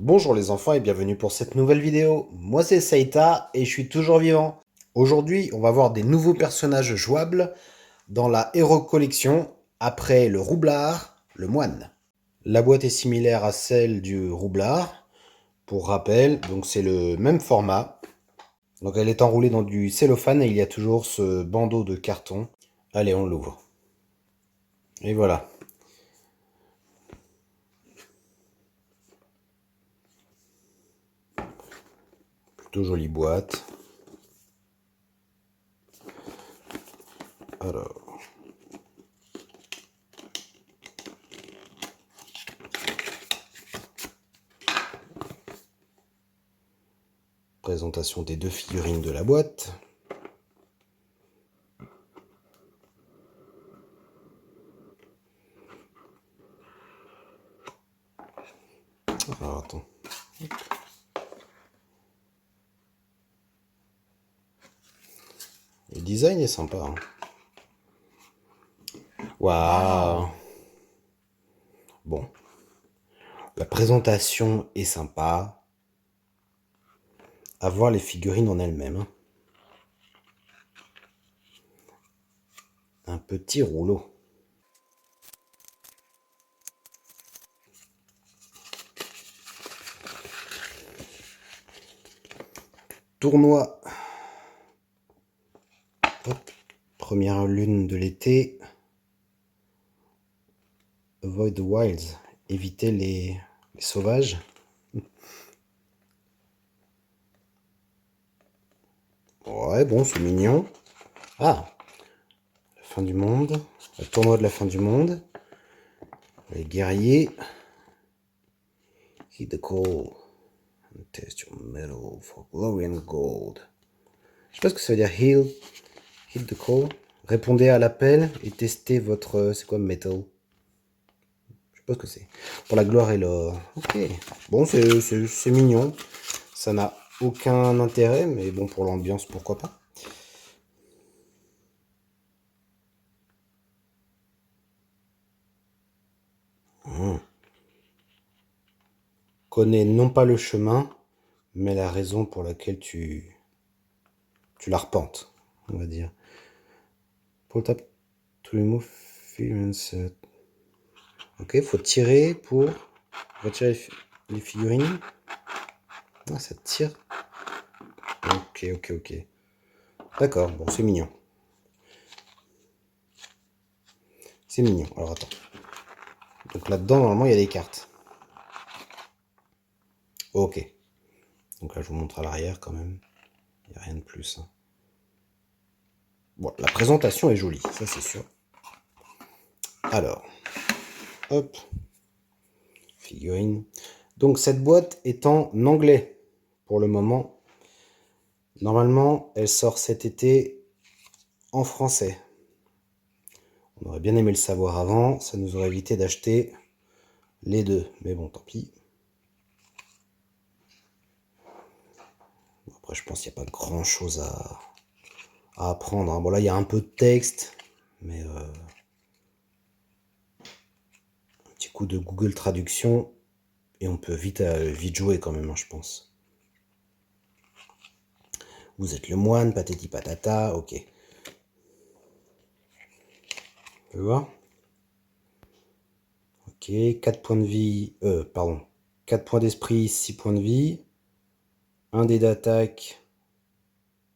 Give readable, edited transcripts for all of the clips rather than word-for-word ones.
Bonjour les enfants et bienvenue pour cette nouvelle vidéo. Moi c'est Seita et je suis toujours vivant. Aujourd'hui on va voir des nouveaux personnages jouables dans la Hero Collection après le roublard, le moine. La boîte est similaire à celle du roublard. Pour rappel, donc c'est le même format. Donc elle est enroulée dans du cellophane et il y a toujours ce bandeau de carton. Allez, on l'ouvre. Et voilà. Plutôt jolie boîte. Alors. Présentation des deux figurines de la boîte. Alors attends. Le design est sympa. Hein. Waouh. Bon. La présentation est sympa. À voir les figurines en elles-mêmes. Hein. Un petit rouleau. Tournoi. Hop. Première lune de l'été. Avoid the wilds. Éviter les sauvages. Ouais, bon, c'est mignon. Ah, la fin du monde. Le tournoi de la fin du monde. Les guerriers. Hit the call. And test your metal for glory and gold. Je sais pas ce que ça veut dire heal. Hit the call. Répondez à l'appel et testez votre... C'est quoi metal? Je sais pas ce que c'est. Pour la gloire et l'or. Ok. Bon, c'est mignon. Ça n'a aucun intérêt, mais bon, pour l'ambiance, pourquoi pas. Connais non pas le chemin, mais la raison pour laquelle tu l'arpentes, on va dire. Pull tap to remove feelings. Ok, faut tirer pour retirer les figurines. Ah, ça tire. Ok. D'accord, bon, c'est mignon. C'est mignon. Alors, attends. Donc là-dedans, normalement, il y a des cartes. Ok. Donc là, je vous montre à l'arrière quand même. Il n'y a rien de plus. Hein. Bon, la présentation est jolie, ça c'est sûr. Alors, hop. Figurine. Donc cette boîte est en anglais pour le moment. Normalement, elle sort cet été en français. On aurait bien aimé le savoir avant, ça nous aurait évité d'acheter les deux. Mais bon, tant pis. Après, je pense qu'il n'y a pas grand chose à apprendre. Hein. Bon, là, il y a un peu de texte, mais un petit coup de Google Traduction, et on peut vite jouer quand même, hein, je pense. Vous êtes le moine, patati patata, ok. On peut voir. Ok, 4 points de vie, pardon, 4 points d'esprit, 6 points de vie, 1 dé d'attaque,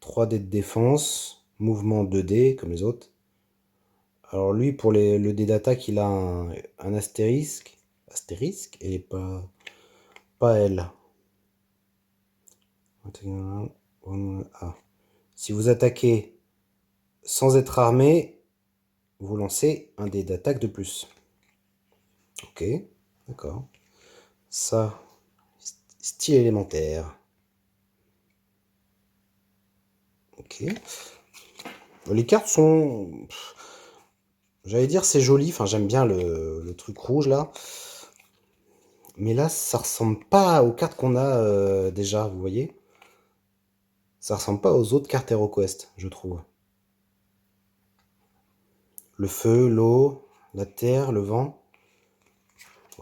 3 dés de défense, mouvement 2 dés comme les autres. Alors lui, pour le dé d'attaque, il a un astérisque, et pas elle. Ah. Si vous attaquez sans être armé, vous lancez un dé d'attaque de plus. Ok, d'accord. Ça, style élémentaire. Ok. Les cartes sont... J'allais dire c'est joli, enfin j'aime bien le truc rouge là. Mais là, ça ressemble pas aux cartes qu'on a déjà, vous voyez? Ça ressemble pas aux autres cartes HeroQuest, je trouve. Le feu, l'eau, la terre, le vent.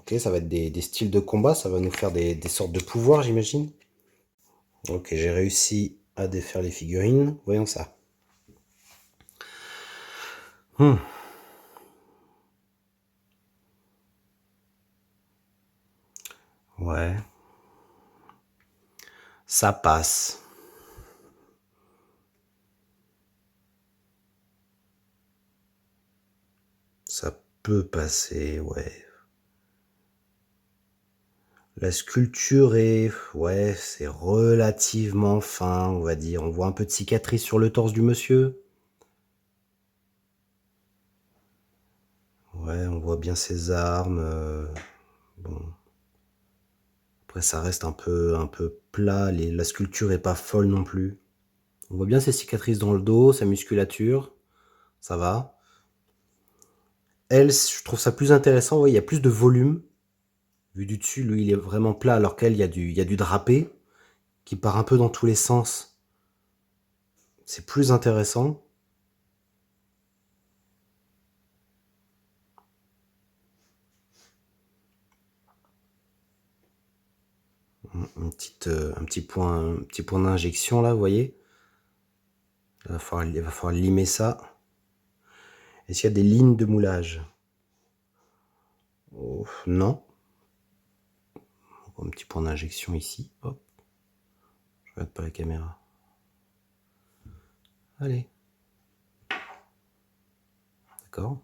Ok, ça va être des styles de combat, ça va nous faire des sortes de pouvoirs, j'imagine. Ok, j'ai réussi à défaire les figurines. Voyons ça. Hmm. Ouais. Ça passe. Ça peut passer, ouais. La sculpture est... Ouais, c'est relativement fin, on va dire. On voit un peu de cicatrice sur le torse du monsieur. Ouais, on voit bien ses armes. Bon. Après, ça reste un peu plat. La sculpture est pas folle non plus. On voit bien ses cicatrices dans le dos, sa musculature. Ça va. Elle, je trouve ça plus intéressant. Ouais, il y a plus de volume. Vu du dessus, lui, il est vraiment plat, alors qu'elle, il y a du drapé qui part un peu dans tous les sens. C'est plus intéressant. Un petit point d'injection là, vous voyez. Il va falloir limer ça. Est-ce qu'il y a des lignes de moulage? Oh, non. Un petit point d'injection ici. Hop. Je regarde pas la caméra. Allez. D'accord.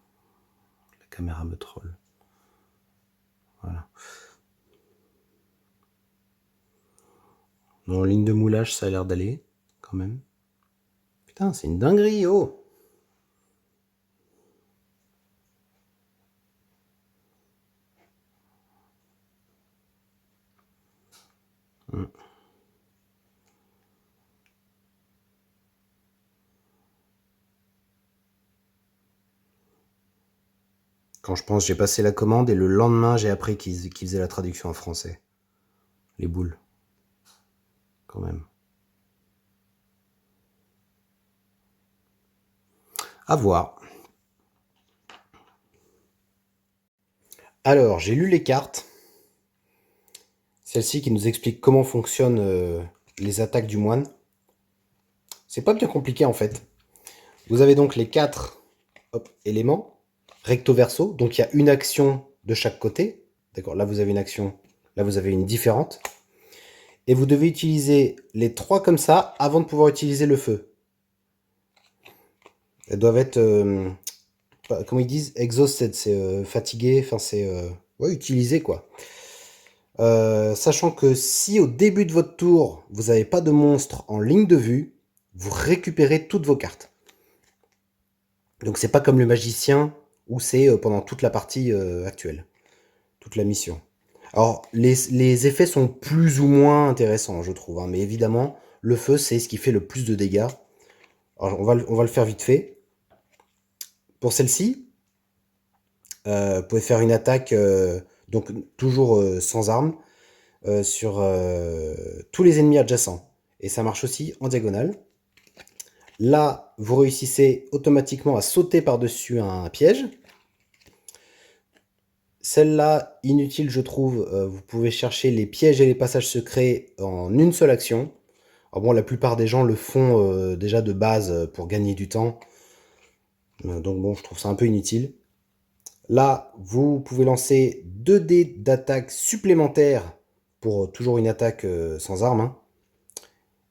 La caméra me troll. Voilà. Non, ligne de moulage, ça a l'air d'aller, quand même. Putain, c'est une dinguerie, oh! Hmm. Quand je pense, j'ai passé la commande et le lendemain, j'ai appris qu'ils faisaient la traduction en français. Les boules. Quand même. À voir. Alors, j'ai lu les cartes. Celle-ci qui nous explique comment fonctionnent les attaques du moine. C'est pas bien compliqué en fait. Vous avez donc les 4 éléments, recto verso. Donc il y a une action de chaque côté. D'accord, là vous avez une action, là vous avez une différente. Et vous devez utiliser les 3 comme ça avant de pouvoir utiliser le feu. Elles doivent être, comment ils disent, exhausted, c'est fatigué, enfin c'est, ouais, utilisé quoi. Sachant que si au début de votre tour, vous n'avez pas de monstre en ligne de vue, vous récupérez toutes vos cartes. Donc c'est pas comme le magicien où c'est pendant toute la partie actuelle, toute la mission. Alors les effets sont plus ou moins intéressants, je trouve, hein, mais évidemment, le feu c'est ce qui fait le plus de dégâts. Alors on va le faire vite fait. Pour celle-ci, vous pouvez faire une attaque, donc toujours sans arme, sur tous les ennemis adjacents. Et ça marche aussi en diagonale. Là, vous réussissez automatiquement à sauter par-dessus un piège. Celle-là, inutile je trouve, vous pouvez chercher les pièges et les passages secrets en une seule action. Alors bon, la plupart des gens le font déjà de base pour gagner du temps. Donc bon, je trouve ça un peu inutile. Là, vous pouvez lancer 2 dés d'attaque supplémentaires pour toujours une attaque sans arme, hein.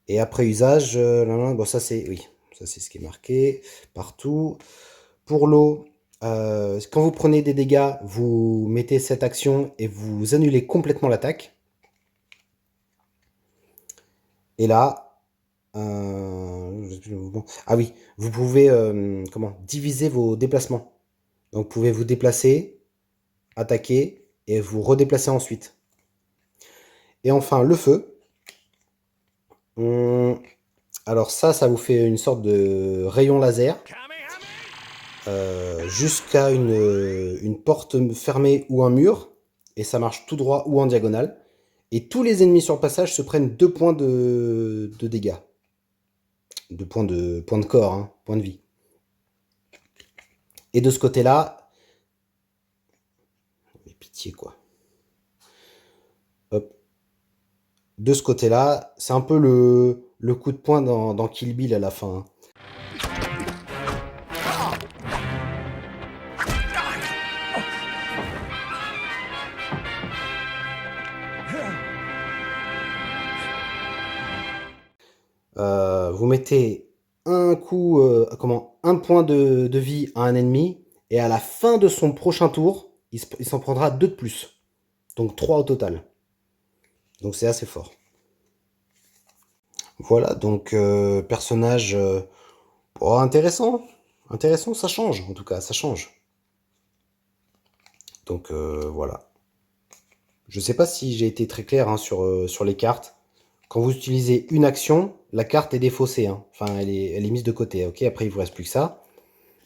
Et après usage, bon ça c'est oui, ça c'est ce qui est marqué partout. Pour l'eau, quand vous prenez des dégâts, vous mettez cette action et vous annulez complètement l'attaque. Et là, ah oui, vous pouvez comment diviser vos déplacements. Donc vous pouvez vous déplacer, attaquer et vous redéplacer ensuite. Et enfin le feu. Alors ça vous fait une sorte de rayon laser jusqu'à une porte fermée ou un mur. Et ça marche tout droit ou en diagonale. Et tous les ennemis sur le passage se prennent 2 points de dégâts. 2 points de corps, hein, points de vie. Et de ce côté-là, mais pitié quoi. de ce côté-là. C'est un peu le coup de poing dans Kill Bill à la fin, hein. Vous mettez un coup, un point de vie à un ennemi, et à la fin de son prochain tour, il s'en prendra 2 de plus. Donc 3 au total. Donc c'est assez fort. Voilà, donc personnage oh, intéressant. Intéressant, ça change, en tout cas, ça change. Donc voilà. Je sais pas si j'ai été très clair, hein, sur les cartes. Quand vous utilisez une action, la carte est défaussée, hein. Enfin, elle est mise de côté, ok? Après, il vous reste plus que ça.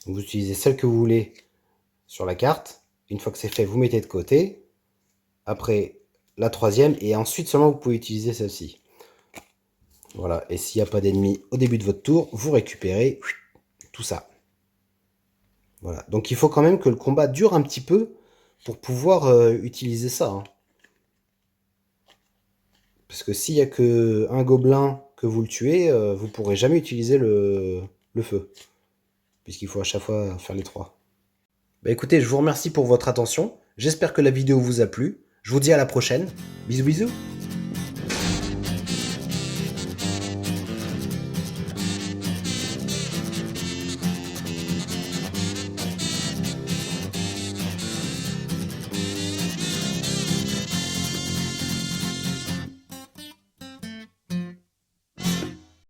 Vous utilisez celle que vous voulez sur la carte. Une fois que c'est fait, vous mettez de côté. Après, la troisième. Et ensuite seulement, vous pouvez utiliser celle-ci. Voilà. Et s'il n'y a pas d'ennemi au début de votre tour, vous récupérez tout ça. Voilà. Donc, il faut quand même que le combat dure un petit peu pour pouvoir utiliser ça, hein. Parce que s'il n'y a que un gobelin que vous le tuez, vous pourrez jamais utiliser le feu. Puisqu'il faut à chaque fois faire les 3. Bah écoutez, je vous remercie pour votre attention. J'espère que la vidéo vous a plu. Je vous dis à la prochaine. Bisous bisous.